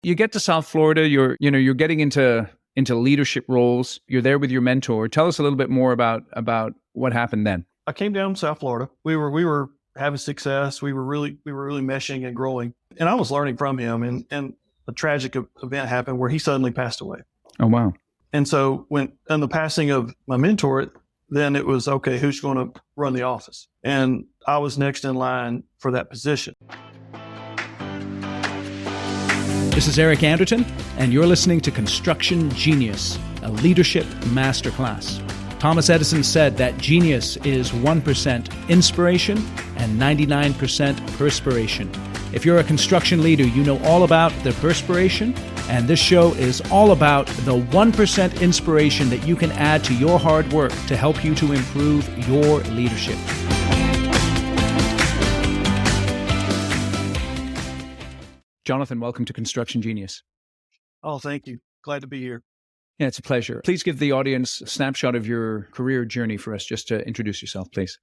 you get to South Florida, you're getting into leadership roles. You're there with your mentor. Tell us a little bit more about what happened then. I came down to South Florida. We were having success. We were really meshing and growing. And I was learning from him. And a tragic event happened where he suddenly passed away. Oh, wow. And so when on the passing of my mentor, then it was, okay, who's going to run the office? And I was next in line for that position. This is Eric Anderton, and you're listening to Construction Genius, a leadership masterclass. Thomas Edison said that genius is 1% inspiration and 99% perspiration. If you're a construction leader, you know all about the perspiration, and this show is all about the 1% inspiration that you can add to your hard work to help you to improve your leadership. Johnathan, welcome to Construction Genius. Oh, thank you. Glad to be here. Yeah, it's a pleasure. Please give the audience a snapshot of your career journey for us, just to introduce yourself, please.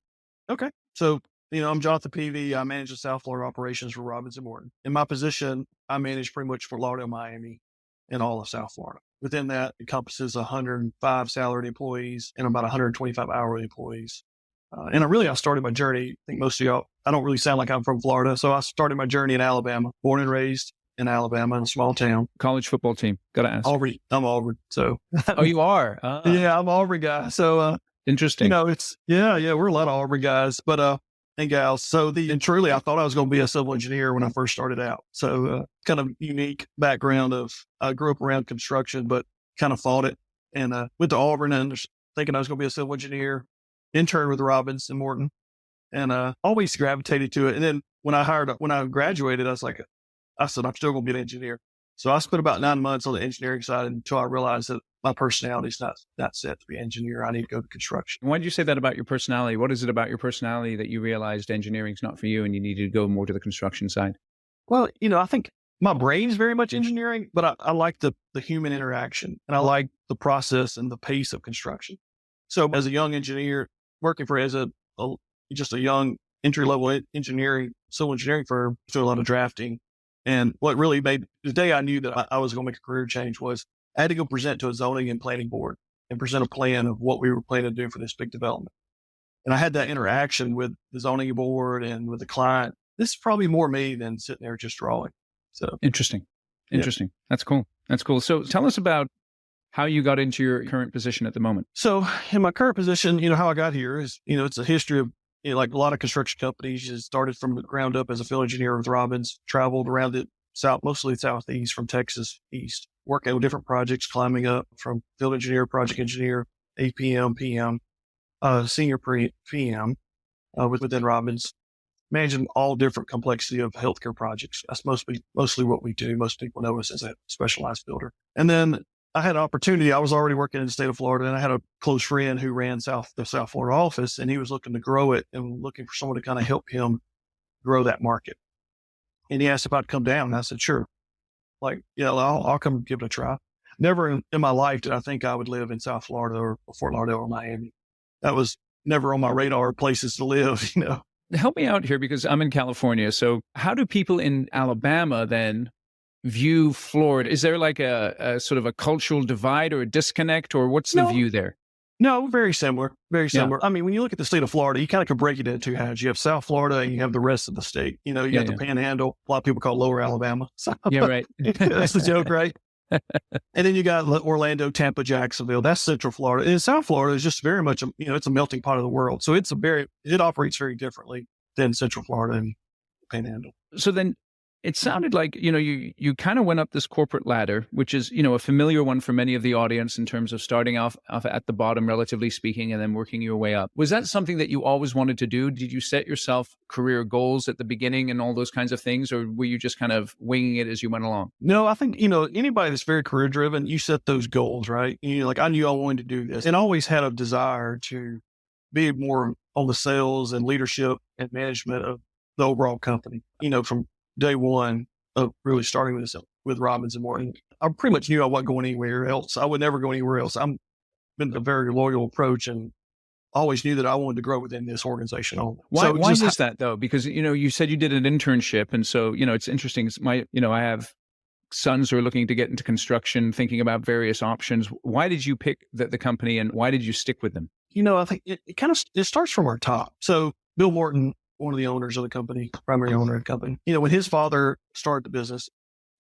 Okay. So, I'm Johnathan Peavy. I manage the South Florida operations for Robins Morton. In my position, I manage pretty much for Lauderdale, Miami, and all of South Florida. Within that encompasses 105 salaried employees and about 125 hourly employees. I started my journey. I think most of y'all, I don't really sound like I'm from Florida. So I started my journey in Alabama, born and raised in Alabama in a small town. College football team. Got to ask. Auburn. I'm Auburn. So. Oh, you are? Yeah, I'm an Auburn guy. So. Interesting. We're a lot of Auburn guys, but, and gals. So truly, I thought I was going to be a civil engineer when I first started out. So, kind of unique background I grew up around construction, but kind of fought it and, went to Auburn and thinking I was going to be a civil engineer. Interned with Robins Morton, and always gravitated to it. And then when I graduated, I said, I'm still going to be an engineer. So I spent about 9 months on the engineering side until I realized that my personality is not set to be an engineer. I need to go to construction. Why did you say that about your personality? What is it about your personality that you realized engineering is not for you and you needed to go more to the construction side? Well, I think my brain's very much engineering, but I like the human interaction, and I like the process and the pace of construction. So as a young engineer, working for just a young entry-level civil engineering firm, doing a lot of drafting. And what really made the day I knew that I was going to make a career change was I had to go present to a zoning and planning board and present a plan of what we were planning to do for this big development. And I had that interaction with the zoning board and with the client. This is probably more me than sitting there just drawing. So Interesting. Yeah. That's cool. So tell us about how you got into your current position at the moment. So in my current position, how I got here is, it's a history of, like a lot of construction companies, you started from the ground up as a field engineer with Robins, traveled around the south, mostly southeast from Texas east, working on different projects, climbing up from field engineer, project engineer, APM, PM, senior PM within Robins, managing all different complexity of healthcare projects. That's mostly what we do. Most people know us as a specialized builder. And then I had an opportunity. I was already working in the state of Florida, and I had a close friend who ran the South Florida office, and he was looking to grow it and looking for someone to kind of help him grow that market. And he asked if I'd come down, and I said, sure. I'll come give it a try. Never in my life did I think I would live in South Florida or Fort Lauderdale or Miami. That was never on my radar places to live, Help me out here because I'm in California. So how do people in Alabama then view Florida? Is there like a sort of a cultural divide or a disconnect, or what's the view there? No, very similar. Very similar. Yeah. I mean, when you look at the state of Florida, you kind of can break it into two halves. You have South Florida and you have the rest of the state. You got the Panhandle. A lot of people call it Lower Alabama. So, yeah, right. That's the joke, right? And then you got Orlando, Tampa, Jacksonville. That's Central Florida. And South Florida is just very much, it's a melting pot of the world. So it operates very differently than Central Florida and Panhandle. So then it sounded like, you kind of went up this corporate ladder, which is, a familiar one for many of the audience in terms of starting off at the bottom, relatively speaking, and then working your way up. Was that something that you always wanted to do? Did you set yourself career goals at the beginning and all those kinds of things? Or were you just kind of winging it as you went along? No, I think, anybody that's very career driven, you set those goals, right? I knew I wanted to do this and always had a desire to be more on the sales and leadership and management of the overall company, from day one of really starting with Robins Morton. I pretty much knew I wasn't going anywhere else. I would never go anywhere else. I've been a very loyal approach and always knew that I wanted to grow within this organization only. Why is that though? Because, you said you did an internship. And so, it's interesting. I have sons who are looking to get into construction, thinking about various options. Why did you pick the company and why did you stick with them? I think it starts from our top. So Bill Morton, one of the owners of the company, primary owner of the company, when his father started the business,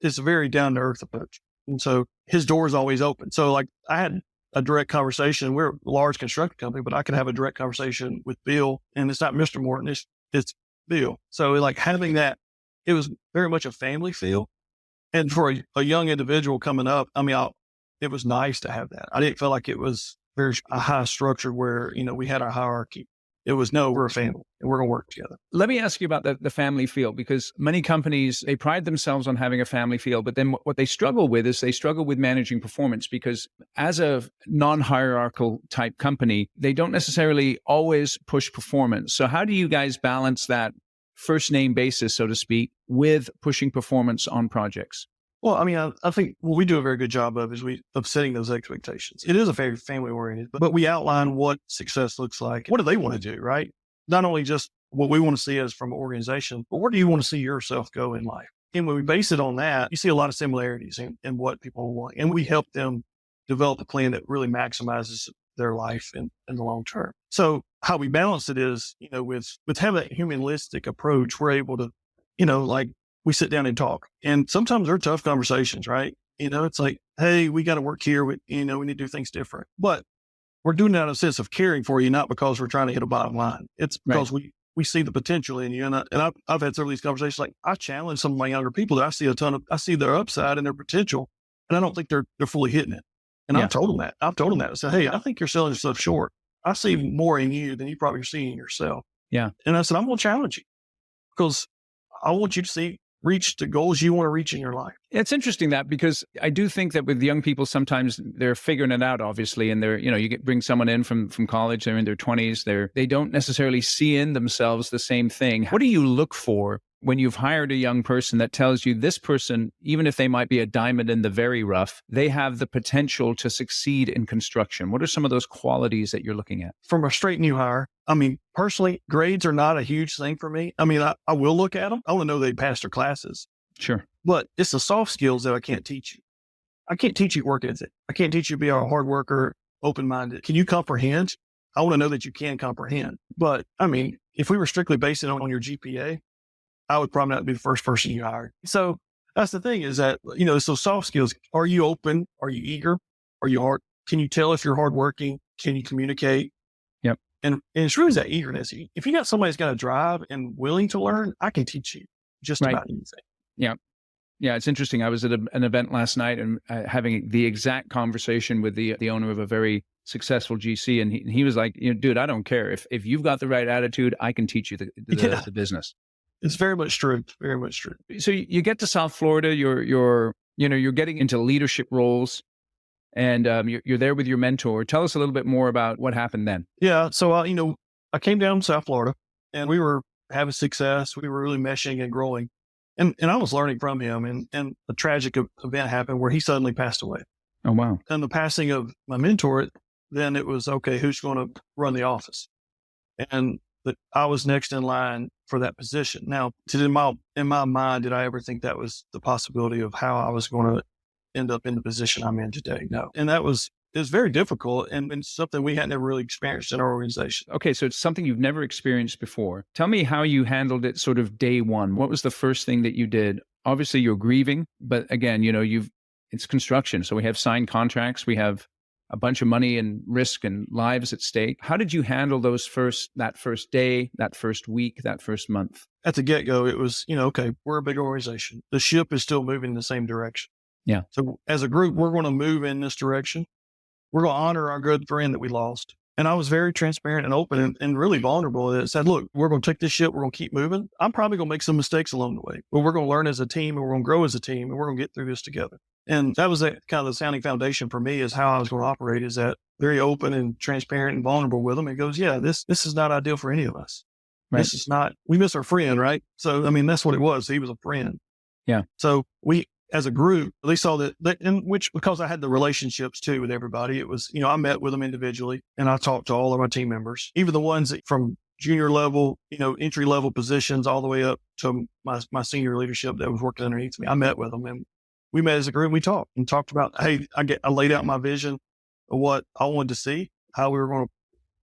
it's a very down to earth approach. And so his door is always open. So like I had a direct conversation. We're a large construction company, but I could have a direct conversation with Bill, and it's not Mr. Morton, it's Bill. So like having that, it was very much a family feel. And for a young individual coming up, it was nice to have that. I didn't feel like it was very a high structure where, we had our hierarchy. It was, no, we're a family and we're going to work together. Let me ask you about the family feel, because many companies, they pride themselves on having a family feel, but then what they struggle with is they struggle with managing performance, because as a non-hierarchical type company, they don't necessarily always push performance. So how do you guys balance that first name basis, so to speak, with pushing performance on projects? Well, I think what we do a very good job of is of setting those expectations. It is a very family oriented, but we outline what success looks like. What do they want to do, right? Not only just what we want to see as from an organization, but where do you want to see yourself go in life? And when we base it on that, you see a lot of similarities in what people want. And we help them develop a plan that really maximizes their life in the long term. So how we balance it is, with having that humanistic approach, we're able to, like, we sit down and talk, and sometimes they're tough conversations, right? It's like, hey, we got to work here. We need to do things different, but we're doing it out of a sense of caring for you, not because we're trying to hit a bottom line. It's because we see the potential in you. And I've had several of these conversations. Like I challenge some of my younger people that I see their upside and their potential, and I don't think they're fully hitting it. And I've told them that. I said, hey, I think you're selling yourself short. I see more in you than you probably see in yourself. Yeah. And I said, I'm going to challenge you because I want you to reach the goals you want to reach in your life. It's interesting because I do think that with young people, sometimes they're figuring it out, obviously, and they're, bring someone in from college, they're in their 20s, they don't necessarily see in themselves the same thing. What do you look for when you've hired a young person that tells you this person, even if they might be a diamond in the very rough, they have the potential to succeed in construction? What are some of those qualities that you're looking at? From a straight new hire, personally, grades are not a huge thing for me. I will look at them. I want to know they passed their classes. Sure. But it's the soft skills that I can't teach you. I can't teach you work ethic. I can't teach you to be a hard worker, open-minded. Can you comprehend? I want to know that you can comprehend. But if we were strictly basing it on your GPA, I would probably not be the first person you hired. So that's the thing is that, it's those soft skills. Are you open? Are you eager? Are you hard? Can you tell if you're hardworking? Can you communicate? Yep. And it's really that eagerness. If you got somebody that's got a drive and willing to learn, I can teach you just about anything. Yeah. Yeah. It's interesting. I was at an event last night and having the exact conversation with the owner of a very successful GC. And he was like, dude, I don't care. If you've got the right attitude, I can teach you the business. It's very much true. Very much true. So you get to South Florida, you're getting into leadership roles, and you're there with your mentor. Tell us a little bit more about what happened then. Yeah. So, I came down to South Florida and we were having success. We were really meshing and growing, and I was learning from him, and a tragic event happened where he suddenly passed away. Oh, wow. And the passing of my mentor, then it was, okay, who's going to run the office? And I was next in line for that position. Now, in my mind, did I ever think that was the possibility of how I was going to end up in the position I'm in today? No. And it was very difficult and something we hadn't ever really experienced in our organization. Okay. So it's something you've never experienced before. Tell me how you handled it sort of day one. What was the first thing that you did? Obviously you're grieving, but again, it's construction. So we have signed contracts. We have a bunch of money and risk and lives at stake. How did you handle that first day, that first week, that first month? At the get-go, it was, okay, we're a big organization. The ship is still moving in the same direction. Yeah. So as a group, we're going to move in this direction. We're going to honor our good friend that we lost. And I was very transparent and open and really vulnerable. It said, look, we're going to take this ship. We're going to keep moving. I'm probably going to make some mistakes along the way, but we're going to learn as a team and we're going to grow as a team and we're going to get through this together. And that was kind of the sounding foundation for me is how I was going to operate, is that very open and transparent and vulnerable with them. It goes, yeah, this is not ideal for any of us. Right. This is not, we miss our friend, right? So, that's what it was. He was a friend. Yeah. So we, as a group, they saw that, because I had the relationships too with everybody, it was, I met with them individually and I talked to all of my team members, even the ones that from junior level, entry level positions all the way up to my senior leadership that was working underneath me. I met with them and we met as a group. We talked about, hey, I laid out my vision of what I wanted to see, how we were going to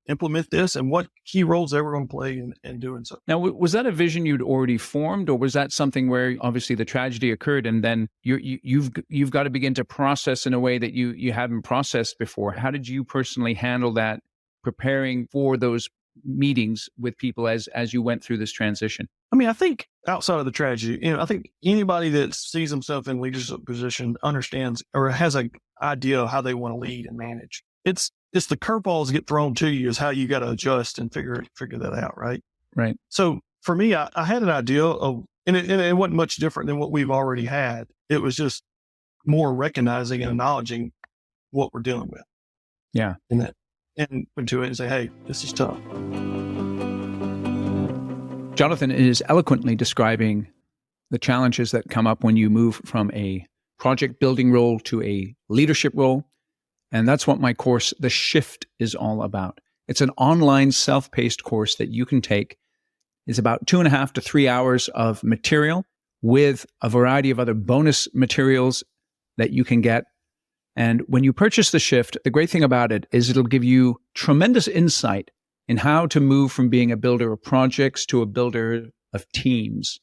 implement this, and what key roles they were going to play in doing so. Now, was that a vision you'd already formed, or was that something where obviously the tragedy occurred and then you've got to begin to process in a way that you haven't processed before? How did you personally handle that, preparing for those meetings with people as you went through this transition? I mean, I think outside of the tragedy, I think anybody that sees himself in leadership position understands or has an idea of how they want to lead and manage. It's the curveballs get thrown to you is how you got to adjust and figure that out, right? Right. So for me, I had an idea of, and it wasn't much different than what we've already had. It was just more recognizing and acknowledging what we're dealing with. Yeah. And into it and say, hey, this is tough. Johnathan is eloquently describing the challenges that come up when you move from a project building role to a leadership role. And that's what my course, The Shift, is all about. It's an online self-paced course that you can take. It's about 2.5 to 3 hours of material with a variety of other bonus materials that you can get. And when you purchase The Shift, the great thing about it is it'll give you tremendous insight in how to move from being a builder of projects to a builder of teams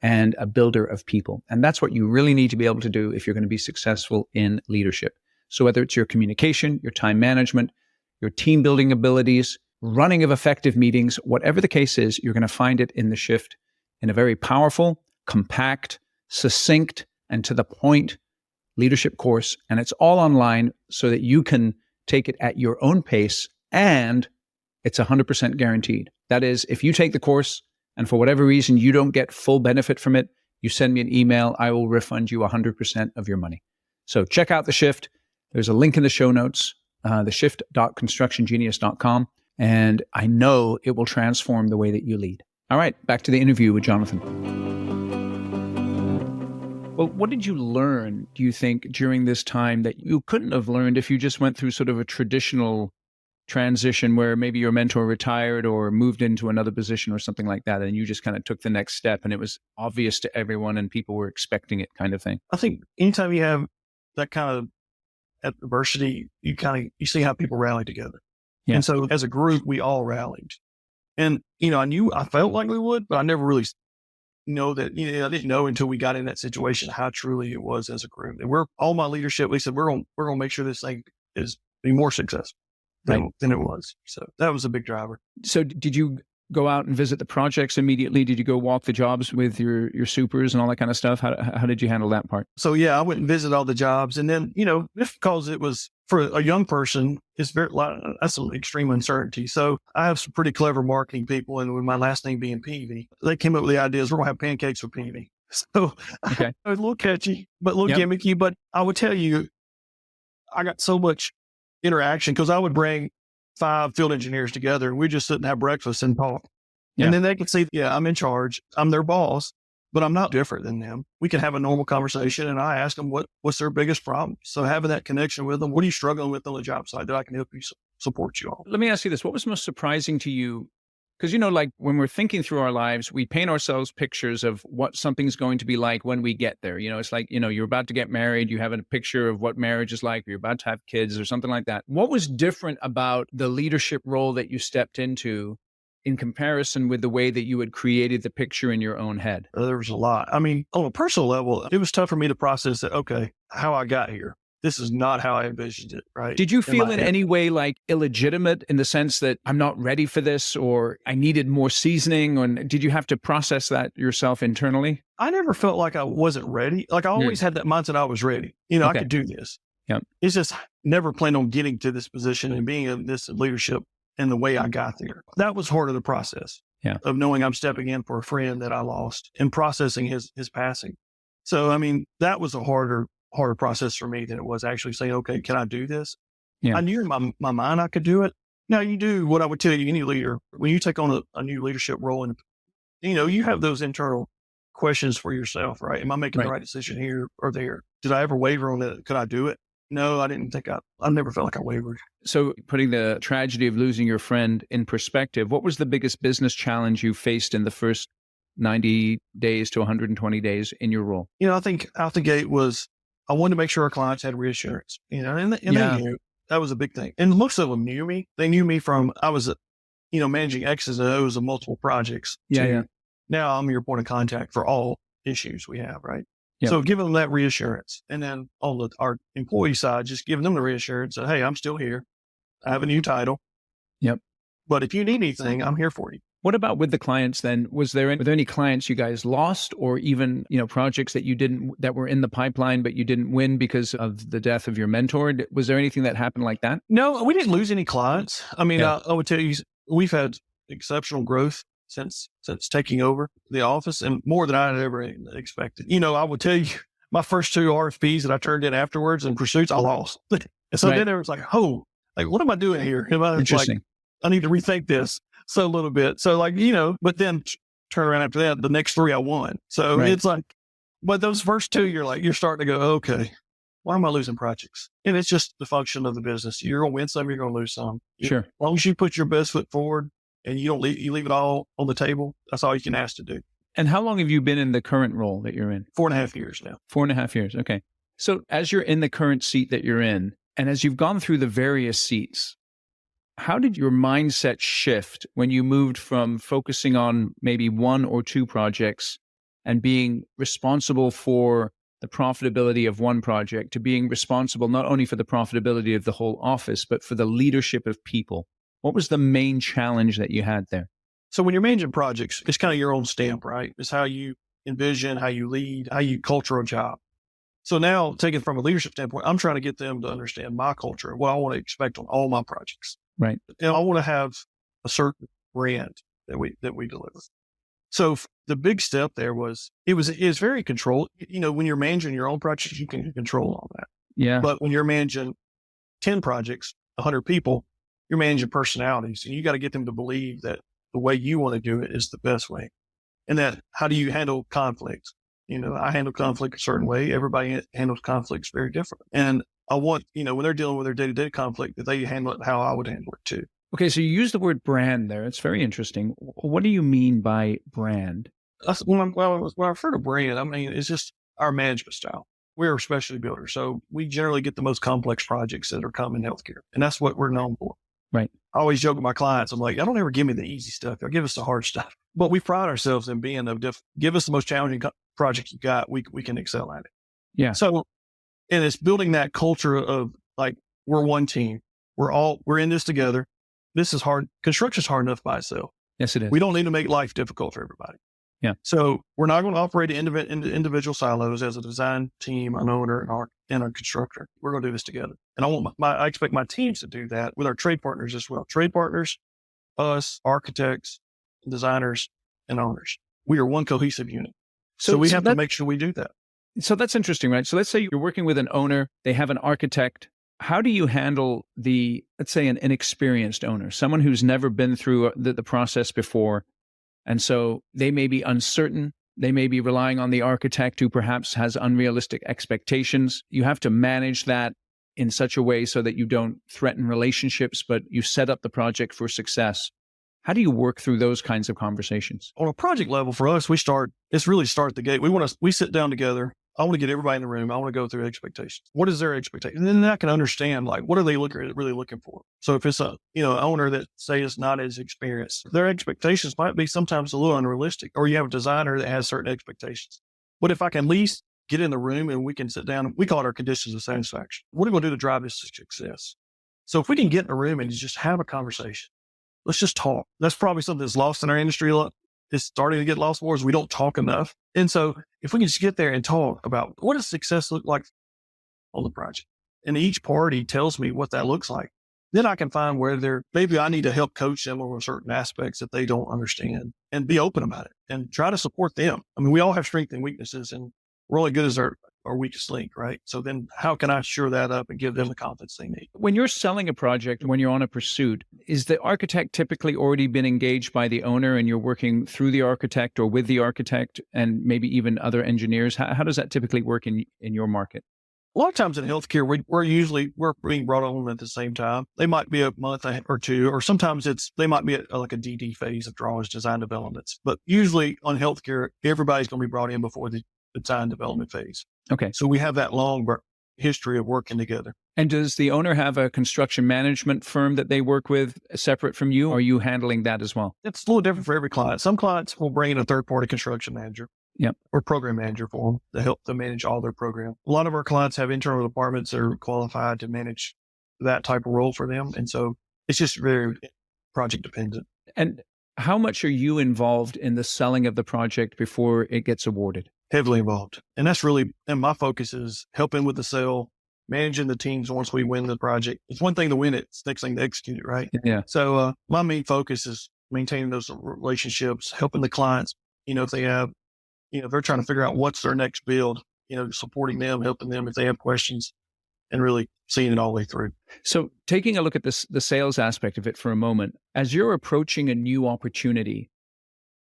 and a builder of people. And that's what you really need to be able to do if you're going to be successful in leadership. So whether it's your communication, your time management, your team building abilities, running of effective meetings, whatever the case is, you're going to find it in The Shift in a very powerful, compact, succinct, and to the point leadership course. And it's all online so that you can take it at your own pace, and it's 100% guaranteed. That is, if you take the course and for whatever reason you don't get full benefit from it, you send me an email, I will refund you 100% of your money. So check out The Shift. There's a link in the show notes, theshift.constructiongenius.com, and I know it will transform the way that you lead. All right, back to the interview with Johnathan. Well, what did you learn, do you think, during this time that you couldn't have learned if you just went through sort of a traditional transition where maybe your mentor retired or moved into another position or something like that, and you just kind of took the next step and it was obvious to everyone and people were expecting it, kind of thing? I think anytime you have that kind of adversity, you see how people rally together. Yeah. And so as a group, we all rallied. And, I felt like we would, but I never really know that, I didn't know until we got in that situation how truly it was as a group. And all my leadership, we said, we're going to make sure this thing be more successful than it was. So that was a big driver. So did you go out and visit the projects immediately? Did you go walk the jobs with your supers and all that kind of stuff? How did you handle that part? So yeah, I went and visited all the jobs. And then, because it was for a young person, that's some extreme uncertainty. So I have some pretty clever marketing people. And with my last name being Peavy, they came up with the ideas, we're going to have pancakes with Peavy. So okay. A little catchy, but a little gimmicky. But I would tell you, I got so much interaction because I would bring 5 field engineers together and we just sit and have breakfast and talk. Yeah. And then they can see, I'm in charge. I'm their boss, but I'm not different than them. We can have a normal conversation and I ask them what's their biggest problem. So having that connection with them, what are you struggling with on the job site that I can help you support you on? Let me ask you this. What was most surprising to you? Because, like when we're thinking through our lives, we paint ourselves pictures of what something's going to be like when we get there. It's like, you're about to get married. You have a picture of what marriage is like. Or you're about to have kids or something like that. What was different about the leadership role that you stepped into in comparison with the way that you had created the picture in your own head? There was a lot. I mean, on a personal level, it was tough for me to process that, okay, how I got here. This is not how I envisioned it, right? Did you feel in any way like illegitimate in the sense that I'm not ready for this or I needed more seasoning? Or did you have to process that yourself internally? I never felt like I wasn't ready. Like I always had that mindset I was ready. I could do this. Yep. It's just never planned on getting to this position and being in this leadership and the way I got there. That was harder to process. Yeah. Of knowing I'm stepping in for a friend that I lost and processing his passing. So, I mean, that was a harder process for me than it was actually saying, okay, can I do this? Yeah. I knew in my mind I could do it. Now you do what I would tell you, any leader, when you take on a new leadership role and, you have those internal questions for yourself, right? Am I making the right decision here or there? Did I ever waver on that? Could I do it? No, I didn't think I never felt like I wavered. So putting the tragedy of losing your friend in perspective, what was the biggest business challenge you faced in the first 90 days to 120 days in your role? I think out the gate was I wanted to make sure our clients had reassurance, and they knew that was a big thing. And most of them knew me. They knew me from, I was, managing X's and O's of multiple projects. Now I'm your point of contact for all issues we have, right? Yep. So giving them that reassurance. And then on our employee side, just giving them the reassurance that, hey, I'm still here. I have a new title. Yep. But if you need anything, I'm here for you. What about with the clients then? Were there any clients you guys lost, or even, projects that were in the pipeline, but you didn't win because of the death of your mentor? Was there anything that happened like that? No, we didn't lose any clients. I mean, I would tell you, we've had exceptional growth since taking over the office, and more than I had ever expected. I would tell you, my first 2 RFPs that I turned in afterwards and pursuits, I lost. And so then it was like, what am I doing here? Interesting. I need to rethink this. So a little bit. So but then turn around after that, the next 3 I won. So it's like, but those first 2, you're starting to go, okay, why am I losing projects? And it's just the function of the business. You're going to win some, you're going to lose some. Sure. As long as you put your best foot forward and you leave it all on the table, that's all you can ask to do. And how long have you been in the current role that you're in? 4.5 years now. 4.5 years. Okay. So as you're in the current seat that you're in, and as you've gone through the various seats, how did your mindset shift when you moved from focusing on maybe 1 or 2 projects and being responsible for the profitability of one project to being responsible not only for the profitability of the whole office, but for the leadership of people? What was the main challenge that you had there? So when you're managing projects, it's kind of your own stamp, right? It's how you envision, how you lead, how you culture a job. So now, taking from a leadership standpoint, I'm trying to get them to understand my culture and what I want to expect on all my projects. Right. I want to have a certain brand that we deliver. So the big step there was very controlled. When you're managing your own projects, you can control all that. Yeah. But when you're managing 10 projects, 100 people, you're managing personalities, and you got to get them to believe that the way you want to do it is the best way. And that, how do you handle conflict? I handle conflict a certain way. Everybody handles conflicts very different. And I want, when they're dealing with their day-to-day conflict, that they handle it how I would handle it too. Okay, so you use the word brand there. It's very interesting. What do you mean by brand? When I refer to brand, I mean, it's just our management style. We're a specialty builder, so we generally get the most complex projects that are common in healthcare, and that's what we're known for. Right. I always joke with my clients, I'm like, I don't ever give me the easy stuff. Y'all give us the hard stuff. But we pride ourselves in being give us the most challenging project you got. We can excel at it. Yeah. So, and it's building that culture of like, we're one team. We're in this together. This is hard. Construction's hard enough by itself. Yes, it is. We don't need to make life difficult for everybody. Yeah. So we're not going to operate in individual silos as a design team, an owner, and a constructor. We're going to do this together. And I expect my teams to do that with our trade partners as well. Trade partners, us, architects, designers, and owners. We are one cohesive unit. So we have to make sure we do that. So that's interesting, right? So let's say you're working with an owner, they have an architect. How do you handle let's say an inexperienced owner, someone who's never been through the process before? And so they may be uncertain. They may be relying on the architect who perhaps has unrealistic expectations. You have to manage that in such a way so that you don't threaten relationships, but you set up the project for success. How do you work through those kinds of conversations? On a project level for us, it's really start at the gate. We sit down together. I want to get everybody in the room. I want to go through expectations. What is their expectation? And then I can understand, like, what are they really looking for? So if it's an owner that say is not as experienced, their expectations might be sometimes a little unrealistic, or you have a designer that has certain expectations. But if I can at least get in the room and we can sit down, we call it our conditions of satisfaction. What are we going to do to drive this to success? So if we can get in a room and just have a conversation, let's just talk. That's probably something that's lost in our industry a lot. It's starting to get lost more is we don't talk enough. And so if we can just get there and talk about what does success look like on the project, and each party tells me what that looks like, then I can find where maybe I need to help coach them over certain aspects that they don't understand and be open about it and try to support them. I mean, we all have strengths and weaknesses, and we're only good as our weakest link, right? So then how can I shore that up and give them the confidence they need? When you're selling a project, when you're on a pursuit, is the architect typically already been engaged by the owner and you're working through the architect or with the architect and maybe even other engineers? How does that typically work in your market? A lot of times in healthcare, we're being brought on at the same time. They might be a month or two, or sometimes they might be like a DD phase of drawings, design developments. But usually on healthcare, everybody's going to be brought in before the design development phase. Okay. So we have that long history of working together. And does the owner have a construction management firm that they work with separate from you? Or are you handling that as well? It's a little different for every client. Some clients will bring in a third-party construction manager. Yep. Or program manager for them to help them manage all their program. A lot of our clients have internal departments that are qualified to manage that type of role for them. And so it's just very project dependent. And how much are you involved in the selling of the project before it gets awarded? Heavily involved. And that's really, and my focus is helping with the sale, managing the teams once we win the project. It's one thing to win it, it's the next thing to execute it, right? Yeah. So my main focus is maintaining those relationships, helping the clients, if they have, if they're trying to figure out what's their next build, supporting them, helping them if they have questions, and really seeing it all the way through. So taking a look at this, the sales aspect of it for a moment, as you're approaching a new opportunity,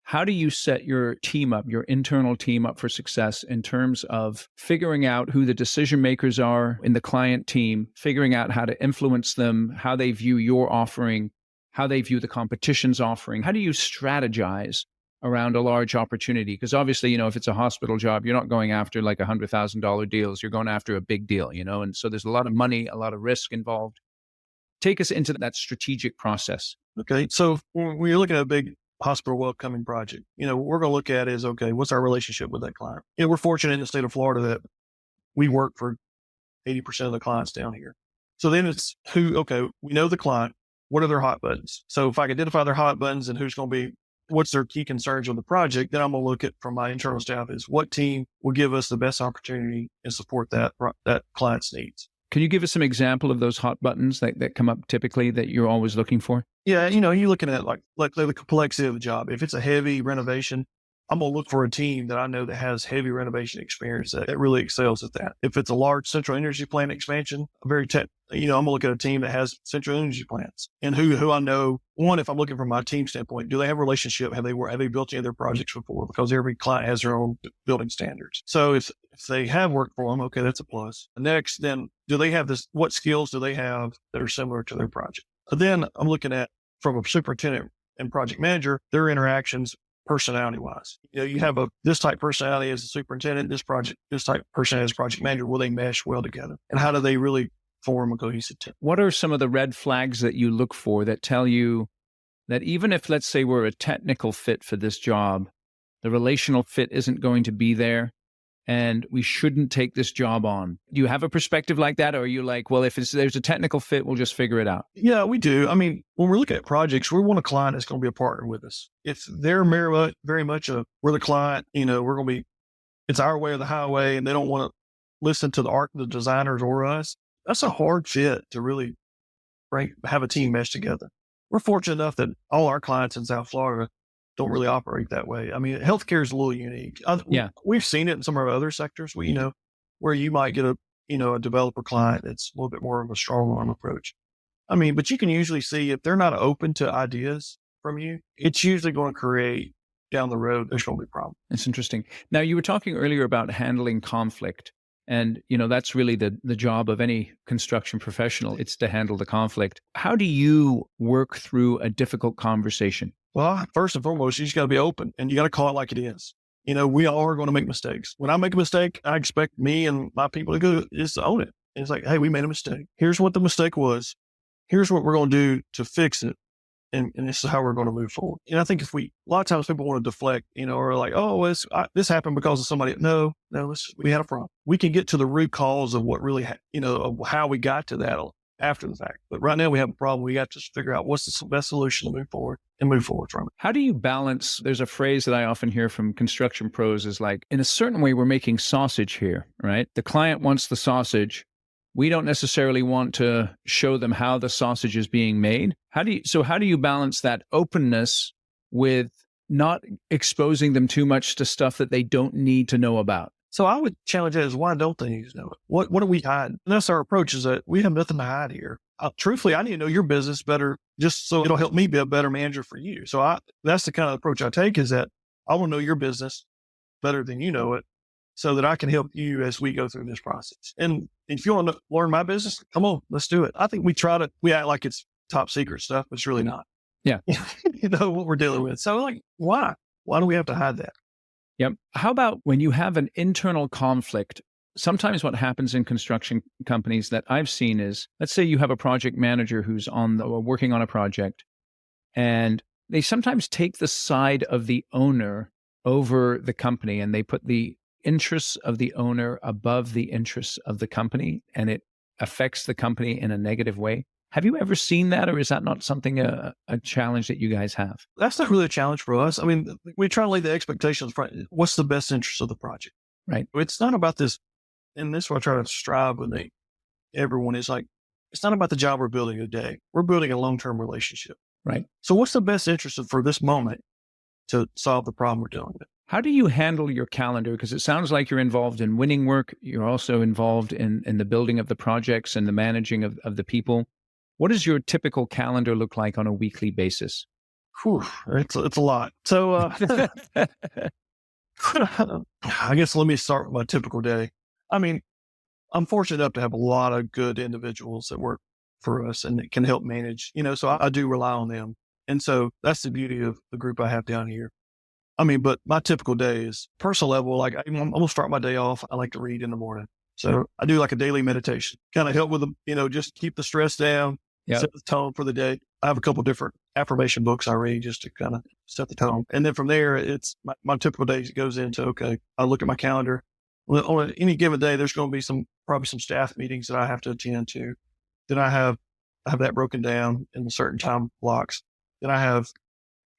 how do you set your team up, your internal team up for success in terms of figuring out who the decision makers are in the client team, figuring out how to influence them, how they view your offering, how they view the competition's offering? How do you strategize around a large opportunity? Because obviously, if it's a hospital job, you're not going after like $100,000 deals. You're going after a big deal, and so there's a lot of money, a lot of risk involved. Take us into that strategic process. Okay. So when you're looking at a big hospital welcoming project, what we're going to look at is, okay, what's our relationship with that client? We're fortunate in the state of Florida that we work for 80% of the clients down here. So then it's we know the client, what are their hot buttons? So if I can identify their hot buttons and what's their key concerns with the project, then I'm going to look at from my internal staff is what team will give us the best opportunity and support that client's needs. Can you give us some example of those hot buttons that come up typically that you're always looking for? Yeah, you're looking at like the complexity of the job. If it's a heavy renovation, I'm going to look for a team that I know that has heavy renovation experience that really excels at that. If it's a large central energy plant expansion, I'm going to look at a team that has central energy plants and who I know. One, if I'm looking from my team standpoint, do they have a relationship? Have they built any of their projects before? Because every client has their own building standards. So if they have worked for them, okay, that's a plus. Next, then do they have what skills do they have that are similar to their project? Then I'm looking at from a superintendent and project manager, their interactions personality wise. You have this type personality as a superintendent, this type personality as project manager. Will they mesh well together? And how do they really form a cohesive team? What are some of the red flags that you look for that tell you that even if, let's say, we're a technical fit for this job, the relational fit isn't going to be there and we shouldn't take this job on? Do you have a perspective like that? Or are you like, well, if there's a technical fit, we'll just figure it out? Yeah, we do. I mean, when we're looking at projects, we want a client that's going to be a partner with us. If they're very much we're the client, we're going to be, it's our way or the highway, and they don't want to listen to the designers or us, that's a hard fit to really have a team mesh together. We're fortunate enough that all our clients in South Florida don't really operate that way. I mean, healthcare is a little unique. We've seen it in some of our other sectors where you might get a developer client that's a little bit more of a strong arm approach. I mean, but you can usually see if they're not open to ideas from you, it's usually going to create down the road, there's going to be problems. It's interesting. Now, you were talking earlier about handling conflict. And, that's really the job of any construction professional. It's to handle the conflict. How do you work through a difficult conversation? Well, first and foremost, you just got to be open and you got to call it like it is. We all are going to make mistakes. When I make a mistake, I expect me and my people to go just own it. And it's like, hey, we made a mistake. Here's what the mistake was. Here's what we're going to do to fix it. And this is how we're going to move forward. And I think a lot of times people want to deflect, or like, oh, this happened because of somebody. No, we had a problem. We can get to the root cause of what really, of how we got to that after the fact. But right now we have a problem. We got to figure out what's the best solution to move forward and move forward from it. How do you balance? There's a phrase that I often hear from construction pros is like, in a certain way, we're making sausage here, right? The client wants the sausage. We don't necessarily want to show them how the sausage is being made. How do you balance that openness with not exposing them too much to stuff that they don't need to know about? So I would challenge that as why don't they need to know it? What are we hiding? And that's our approach, is that we have nothing to hide here. Truthfully, I need to know your business better just so it'll help me be a better manager for you. So that's the kind of approach I take, is that I want to know your business better than you know it, so that I can help you as we go through this process. And if you want to learn my business, come on, let's do it. I think we act like it's top secret stuff, but it's really not. Yeah. You know what we're dealing with. So like, why? Why do we have to hide that? Yep. How about when you have an internal conflict Sometimes what happens in construction companies that I've seen is, let's say you have a project manager who's working on a project, and they sometimes take the side of the owner over the company, and they put the interests of the owner above the interests of the company, and it affects the company in a negative way. Have you ever seen that, or is that not something, a challenge that you guys have? That's not really a challenge for us. I mean, we try to lay the expectations front. What's the best interest of the project? Right. It's not about this, and this is what I try to strive with everyone is like, it's not about the job we're building today. We're building a long-term relationship. Right. So what's the best interest for this moment to solve the problem we're dealing with? How do you handle your calendar? Because it sounds like you're involved in winning work. You're also involved in the building of the projects and the managing of the people. What does your typical calendar look like on a weekly basis? Whew, it's a lot. So I guess let me start with my typical day. I mean, I'm fortunate enough to have a lot of good individuals that work for us and that can help manage, so I do rely on them. And so that's the beauty of the group I have down here. I mean, but my typical day is personal level. Like I'm going to start my day off. I like to read in the morning. So I do like a daily meditation, kind of help with just keep the stress down, set the tone for the day. I have a couple different affirmation books I read just to kind of set the tone. And then from there, it's my typical day goes into, okay, I look at my calendar. Well, on any given day, there's going to be probably some staff meetings that I have to attend to. Then I have that broken down in certain time blocks. Then I have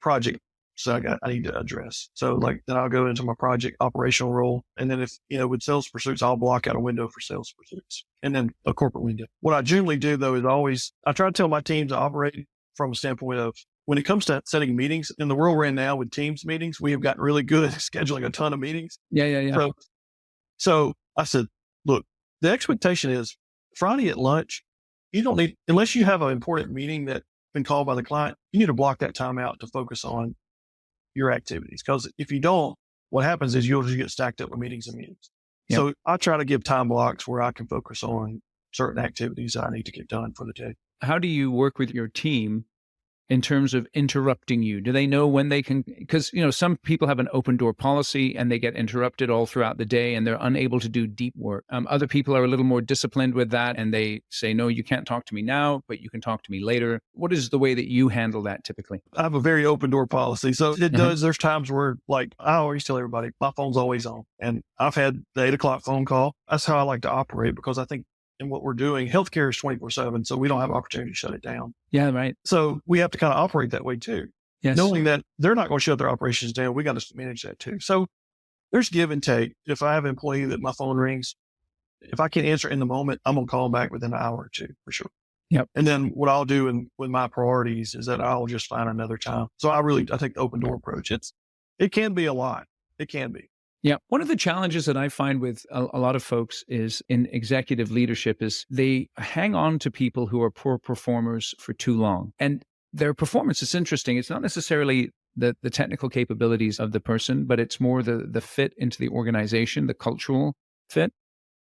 project. So I need to address. So then I'll go into my project operational role. And then if, with sales pursuits, I'll block out a window for sales pursuits and then a corporate window. What I generally do though, is I try to tell my team to operate from a standpoint of when it comes to setting meetings in the world we're in now with Teams meetings, we have gotten really good at scheduling a ton of meetings. Yeah. So I said, look, the expectation is Friday at lunch, you don't need, unless you have an important meeting that's been called by the client, you need to block that time out to focus on your activities. Because if you don't, what happens is you'll just get stacked up with meetings and meetings. Yep. So I try to give time blocks where I can focus on certain activities that I need to get done for the day. How do you work with your team in terms of interrupting you? Do they know when they can, because, some people have an open door policy and they get interrupted all throughout the day and they're unable to do deep work. Other people are a little more disciplined with that and they say, no, you can't talk to me now, but you can talk to me later. What is the way that you handle that typically? I have a very open door policy. So there's times where I always tell everybody, my phone's always on. And I've had the 8 o'clock phone call. That's how I like to operate because I think in what we're doing, healthcare is 24/7. So we don't have opportunity to shut it down. Yeah, right. So we have to kind of operate that way too. Yes. Knowing that they're not going to shut their operations down. We got to manage that too. So there's give and take. If I have an employee that my phone rings, if I can't answer in the moment, I'm going to call them back within an hour or two for sure. Yep. And then what I'll do with my priorities is that I'll just find another time. So I take the open door approach. It can be a lot. It can be. Yeah. One of the challenges that I find with a lot of folks is in executive leadership is they hang on to people who are poor performers for too long. And their performance is interesting. It's not necessarily the technical capabilities of the person, but it's more the fit into the organization, the cultural fit.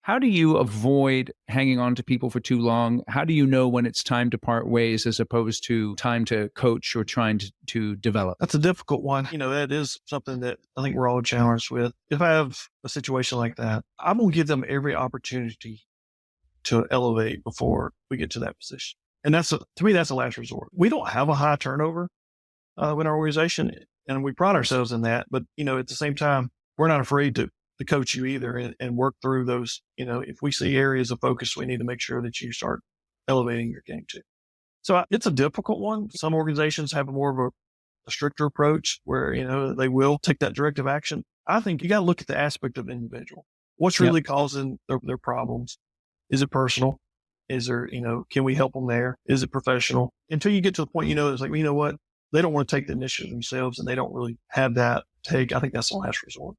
How do you avoid hanging on to people for too long? How do you know when it's time to part ways as opposed to time to coach or trying to develop? That's a difficult one. That is something that I think we're all challenged with. If I have a situation like that, I'm going to give them every opportunity to elevate before we get to that position. And to me, that's a last resort. We don't have a high turnover in our organization, and we pride ourselves in that. But, at the same time, we're not afraid to coach you either and work through those. If we see areas of focus, we need to make sure that you start elevating your game too. So it's a difficult one. Some organizations have more of a stricter approach where, they will take that directive action. I think you got to look at the aspect of the individual. What's really causing their problems? Is it personal? Is there, can we help them there? Is it professional? Until you get to the point, it's like, what? They don't want to take the initiative themselves and they don't really have that take. I think that's the last resort.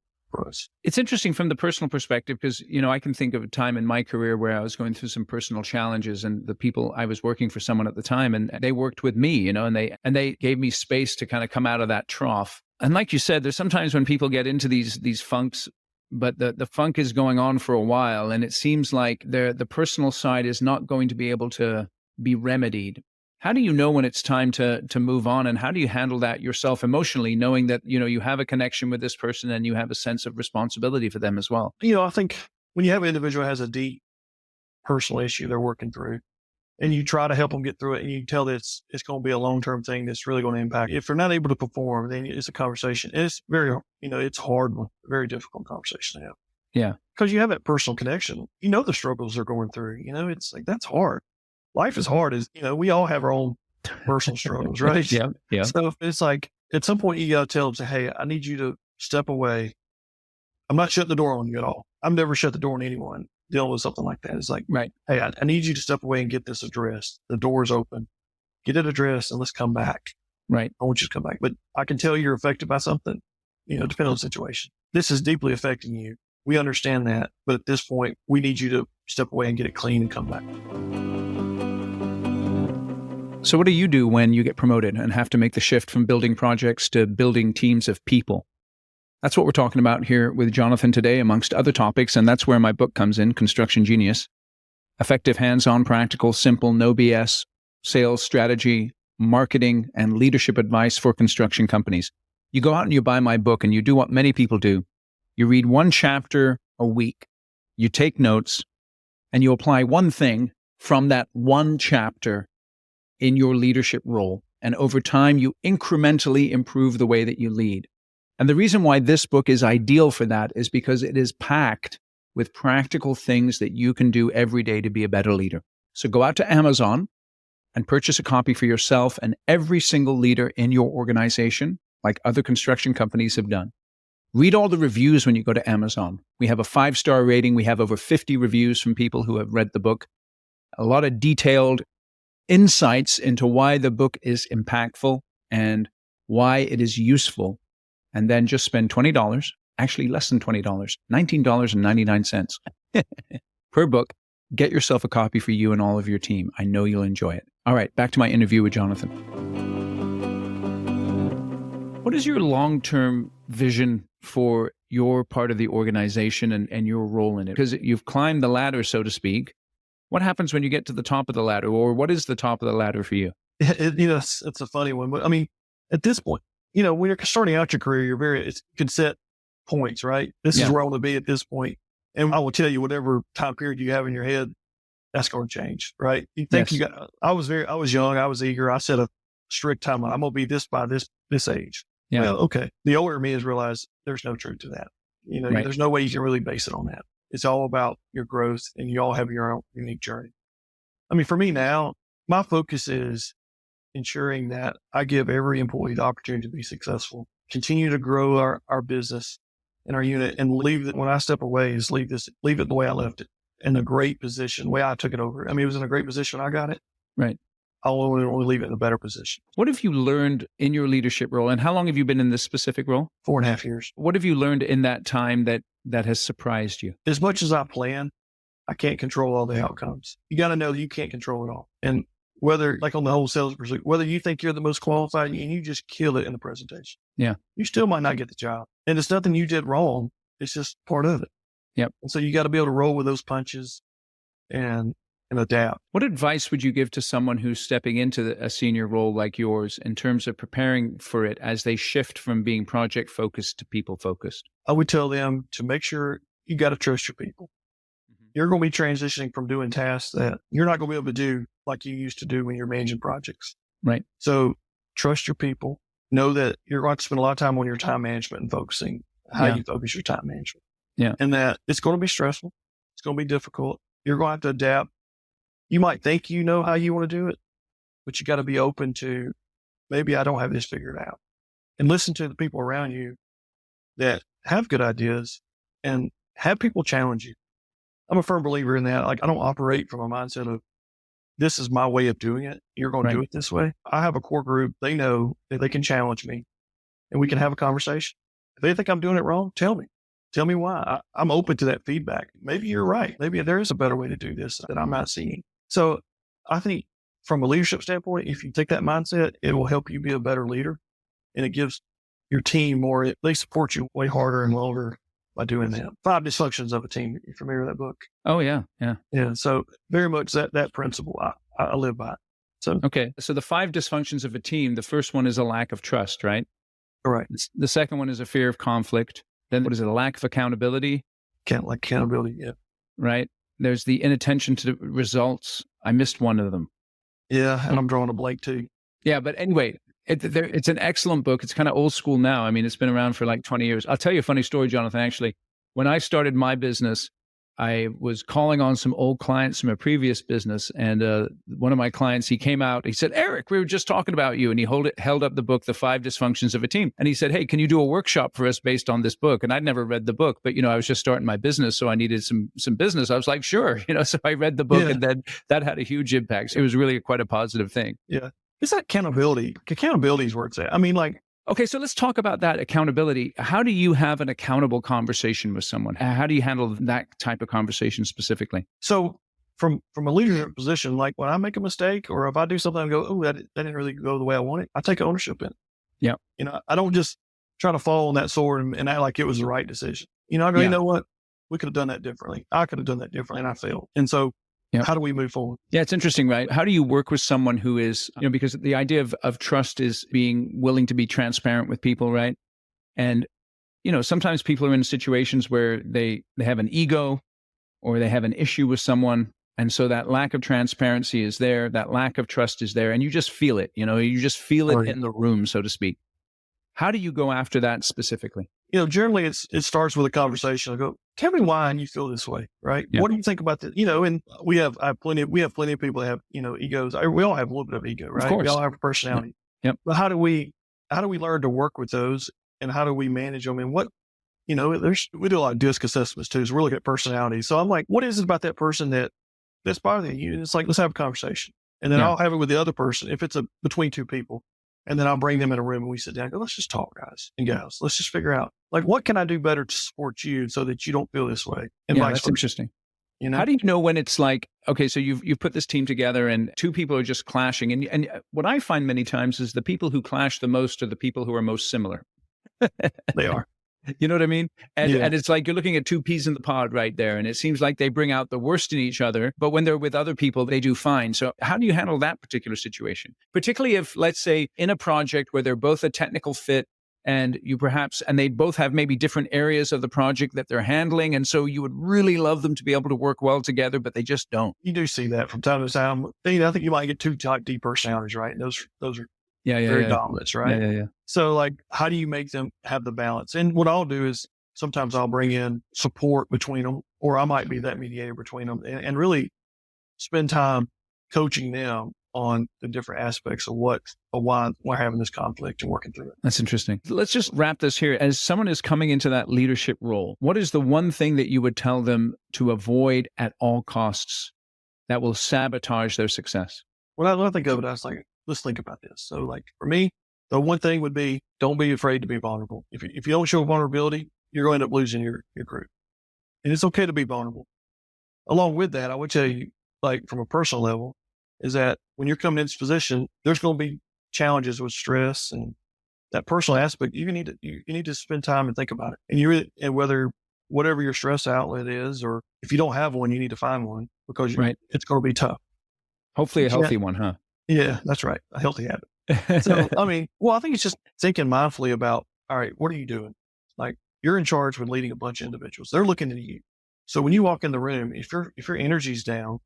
It's interesting from the personal perspective because, I can think of a time in my career where I was going through some personal challenges and the people I was working for someone at the time and they worked with me, and they gave me space to kind of come out of that trough. And like you said, there's sometimes when people get into these funks, but the funk is going on for a while and it seems like the personal side is not going to be able to be remedied. How do you know when it's time to move on, and how do you handle that yourself emotionally, knowing that, you have a connection with this person and you have a sense of responsibility for them as well? I think when you have an individual who has a deep personal issue they're working through, and you try to help them get through it, and you tell that it's going to be a long-term thing that's really going to impact. If they're not able to perform, then it's a conversation. And it's very, it's hard, very difficult conversation to have. Yeah. Because you have that personal connection. You know the struggles they're going through. It's like, that's hard. Life is hard. We all have our own personal struggles, right? Yeah. Yeah. So it's like, at some point you got to tell them, say, hey, I need you to step away. I'm not shutting the door on you at all. I've never shut the door on anyone dealing with something like that. It's like, right. Hey, I need you to step away and get this addressed. The door's open. Get it addressed and let's come back. Right. I want you to come back. But I can tell you're affected by something, depending on the situation. This is deeply affecting you. We understand that. But at this point, we need you to step away and get it clean and come back. So what do you do when you get promoted and have to make the shift from building projects to building teams of people? That's what we're talking about here with Johnathan today, amongst other topics, and that's where my book comes in, Construction Genius. Effective, hands-on, practical, simple, no BS, sales strategy, marketing, and leadership advice for construction companies. You go out and you buy my book and you do what many people do. You read one chapter a week, you take notes, and you apply one thing from that one chapter in your leadership role. And over time, you incrementally improve the way that you lead. And the reason why this book is ideal for that is because it is packed with practical things that you can do every day to be a better leader. So go out to Amazon and purchase a copy for yourself and every single leader in your organization, like other construction companies have done. Read all the reviews when you go to Amazon. We have a 5-star rating. We have over 50 reviews from people who have read the book. A lot of detailed insights into why the book is impactful and why it is useful. And then just spend $20, actually less than $20, $19.99 per book. Get yourself a copy for you and all of your team. I know you'll enjoy it. All right, back to my interview with Johnathan. What is your long-term vision for your part of the organization and your role in it? Because you've climbed the ladder, so to speak. What happens when you get to the top of the ladder, or what is the top of the ladder for you? It's a funny one. But I mean, at this point, when you're starting out your career, you can set points, right? This is where I want to be at this point. And I will tell you, whatever time period you have in your head, that's going to change, right? You think I was young, I was eager. I set a strict timeline. I'm going to be this by this age. Yeah. Well, okay. The older me has realized there's no truth to that. Right. There's no way you can really base it on that. It's all about your growth, and you all have your own unique journey. I mean, for me now, my focus is ensuring that I give every employee the opportunity to be successful, continue to grow our business and our unit, and leave it when I step away is leave it the way I left it, in a great position, the way I took it over. I mean, it was in a great position when I got it. Right. I'll only leave it in a better position. What have you learned in your leadership role, and how long have you been in this specific role? 4.5 years. What have you learned in that time that has surprised you? As much as I plan, I can't control all the outcomes. You got to know that you can't control it all. And whether, like on the whole sales pursuit, whether you think you're the most qualified and you just kill it in the presentation, you still might not get the job. And it's nothing you did wrong. It's just part of it. Yep. And so you got to be able to roll with those punches and adapt. What advice would you give to someone who's stepping into a senior role like yours in terms of preparing for it as they shift from being project focused to people focused? I would tell them to make sure you got to trust your people. Mm-hmm. You're going to be transitioning from doing tasks that you're not going to be able to do like you used to do when you're managing projects. Right. So trust your people. Know that you're going to spend a lot of time on your time management and focusing how you focus your time management. Yeah. And that it's going to be stressful. It's going to be difficult. You're going to have to adapt. You might think you know how you want to do it, but you got to be open to, maybe I don't have this figured out. And listen to the people around you that have good ideas and have people challenge you. I'm a firm believer in that. Like, I don't operate from a mindset of, this is my way of doing it. You're going to do it this way. I have a core group. They know that they can challenge me and we can have a conversation. If they think I'm doing it wrong, tell me. Tell me why. I'm open to that feedback. Maybe you're right. Maybe there is a better way to do this that I'm not seeing. So I think from a leadership standpoint, if you take that mindset, it will help you be a better leader, and it gives your team more, they support you way harder and longer by doing that. 5 Dysfunctions of a Team. You're familiar with that book? Oh, yeah. Yeah. Yeah. So very much that principle I live by. So, okay. So the 5 dysfunctions of a team, the first one is a lack of trust, right? Right. The second one is a fear of conflict. Then what is it? A lack of accountability? Accountability. Yeah. right? There's the inattention to results. I missed one of them. Yeah, and I'm drawing a blank too. Yeah, but anyway, it's an excellent book. It's kind of old school now. I mean, it's been around for like 20 years. I'll tell you a funny story, Johnathan, actually. When I started my business, I was calling on some old clients from a previous business. And one of my clients, he came out, he said, Eric, we were just talking about you. And he held up the book, The 5 Dysfunctions of a Team. And he said, hey, can you do a workshop for us based on this book? And I'd never read the book, but, I was just starting my business. So I needed some business. I was like, sure. So I read the book, and then that had a huge impact. So it was really quite a positive thing. Yeah. It's that accountability. Accountability is where it's at. I mean, like, okay, so let's talk about that accountability. How do you have an accountable conversation with someone? How do you handle that type of conversation specifically? So from a leadership position, like when I make a mistake or if I do something and go, oh, that didn't really go the way I want it, I take ownership in it. Yeah. I don't just try to fall on that sword and act like it was the right decision. I go, you know what? We could have done that differently. I could have done that differently and I failed. And so how do we move forward? Yeah, it's interesting, right? How do you work with someone who is, because the idea of trust is being willing to be transparent with people, right? And, sometimes people are in situations where they have an ego or they have an issue with someone. And so that lack of transparency is there, that lack of trust is there, and you just feel it, you just feel it in the room, so to speak. How do you go after that specifically? Generally it starts with a conversation. I go, tell me why you feel this way, right? Yeah. What do you think about this? And we have plenty of people that have, egos. We all have a little bit of ego, right? Of course. We all have a personality. Yep. But how do we learn to work with those and how do we manage them? And we do a lot of DISC assessments too. So we're looking at personality. So I'm like, what is it about that person that's bothering you? And it's like, let's have a conversation. And then I'll have it with the other person if it's between two people. And then I'll bring them in a room and we sit down and go, let's just talk, guys and gals. Let's just figure out, like, what can I do better to support you so that you don't feel this way? And vice that's versa. Interesting. How do you know when it's like, okay, so you've put this team together and two people are just clashing. And what I find many times is the people who clash the most are the people who are most similar. They are. You know what I mean? And it's like you're looking at two peas in the pod right there. And it seems like they bring out the worst in each other. But when they're with other people, they do fine. So how do you handle that particular situation? Particularly if, let's say, in a project where they're both a technical fit and they both have maybe different areas of the project that they're handling. And so you would really love them to be able to work well together, but they just don't. You do see that from time to time. I think you might get two type D personalities, right? Those are very dominant, right? Yeah. So like, how do you make them have the balance? And what I'll do is sometimes I'll bring in support between them, or I might be that mediator between them and really spend time coaching them on the different aspects of why we're having this conflict and working through it. That's interesting. Let's just wrap this here. As someone is coming into that leadership role, what is the one thing that you would tell them to avoid at all costs that will sabotage their success? When I think of it, I was like, let's think about this. So like for me, the one thing would be, don't be afraid to be vulnerable. If you don't show vulnerability, you're going to end up losing your group. And it's okay to be vulnerable. Along with that, I would tell you, like from a personal level, is that when you're coming in this position, there's going to be challenges with stress and that personal aspect. You need to spend time and think about it. And whatever your stress outlet is, or if you don't have one, you need to find one because it's going to be tough. Hopefully a healthy one, huh? Yeah, that's right. A healthy habit. So, I think it's just thinking mindfully about, all right, what are you doing? Like you're in charge when leading a bunch of individuals. They're looking at you. So when you walk in the room, if your energy's down,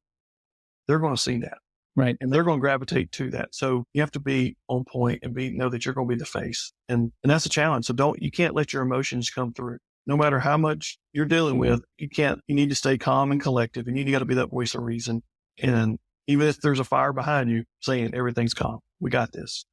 they're going to see that. Right. And they're going to gravitate to that. So you have to be on point and know that you're going to be the face. And that's a challenge. So you can't let your emotions come through. No matter how much you're dealing with, you need to stay calm and collective and you got to be that voice of reason. And even if there's a fire behind you saying everything's calm, we got this,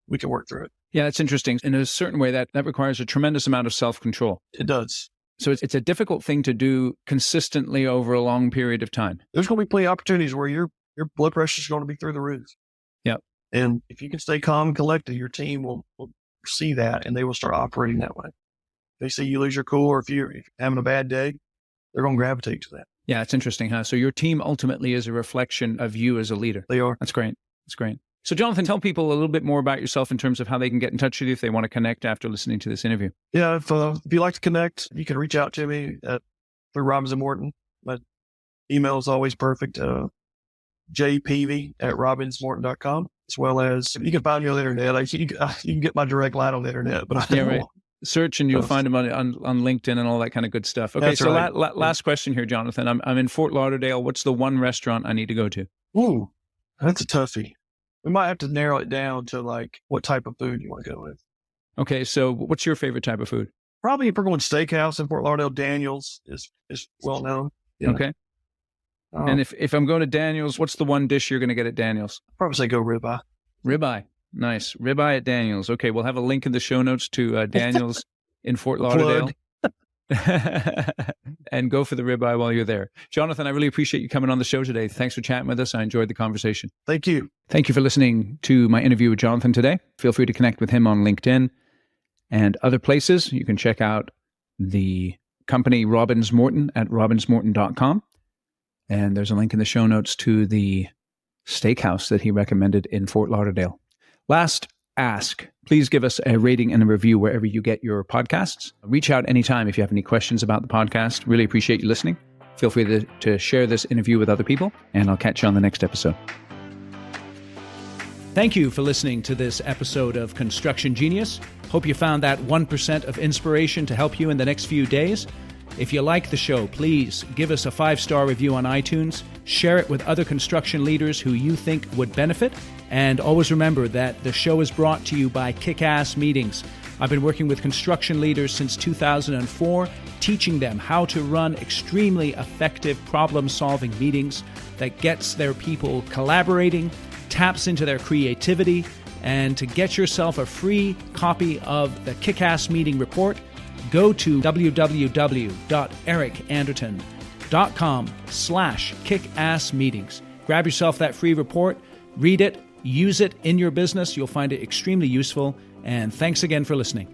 we can work through it. Yeah, that's interesting. In a certain way that requires a tremendous amount of self-control. It does. So it's a difficult thing to do consistently over a long period of time. There's going to be plenty of opportunities where your blood pressure is going to be through the roof. Yep. And if you can stay calm and collected, your team will see that and they will start operating that way. If they see you lose your cool or if you're having a bad day, they're going to gravitate to that. Yeah, it's interesting, huh? So your team ultimately is a reflection of you as a leader. They are. That's great. That's great. So Johnathan, tell people a little bit more about yourself in terms of how they can get in touch with you if they want to connect after listening to this interview. Yeah, if you'd like to connect, you can reach out to me through Robins Morton. My email is always perfect. jpeavy@robinsmorton.com, as well as you can find me on the internet. You can get my direct line on the internet, but yeah, right. search and you'll find him on LinkedIn and all that kind of good stuff. Okay, That's so right. last question here, Johnathan. I'm in Fort Lauderdale. What's the one restaurant I need to go to? Ooh, that's a toughie. We might have to narrow it down to like what type of food you want to go with. Okay, so what's your favorite type of food? Probably if we're going steakhouse in Fort Lauderdale, Daniel's is well known. Yeah. Okay. And if I'm going to Daniel's, what's the one dish you're going to get at Daniel's? Probably say go ribeye. Ribeye. Nice. Ribeye at Daniel's. Okay, we'll have a link in the show notes to Daniel's in Fort Lauderdale. And go for the ribeye while you're there. Johnathan, I really appreciate you coming on the show today. Thanks for chatting with us. I enjoyed the conversation. Thank you. Thank you for listening to my interview with Johnathan today. Feel free to connect with him on LinkedIn and other places. You can check out the company Robins Morton at robinsmorton.com. And there's a link in the show notes to the steakhouse that he recommended in Fort Lauderdale. Last ask, please give us a rating and a review wherever you get your podcasts. Reach out anytime if you have any questions about the podcast. Really appreciate you listening. Feel free to share this interview with other people, and I'll catch you on the next episode. Thank you for listening to this episode of Construction Genius. Hope you found that 1% of inspiration to help you in the next few days. If you like the show, please give us a 5-star review on iTunes, share it with other construction leaders who you think would benefit, and always remember that the show is brought to you by Kick-Ass Meetings. I've been working with construction leaders since 2004, teaching them how to run extremely effective problem-solving meetings that gets their people collaborating, taps into their creativity, and to get yourself a free copy of the Kick-Ass Meeting Report, go to www.ericanderton.com/kickassmeetings. Grab yourself that free report, read it, use it in your business. You'll find it extremely useful. And thanks again for listening.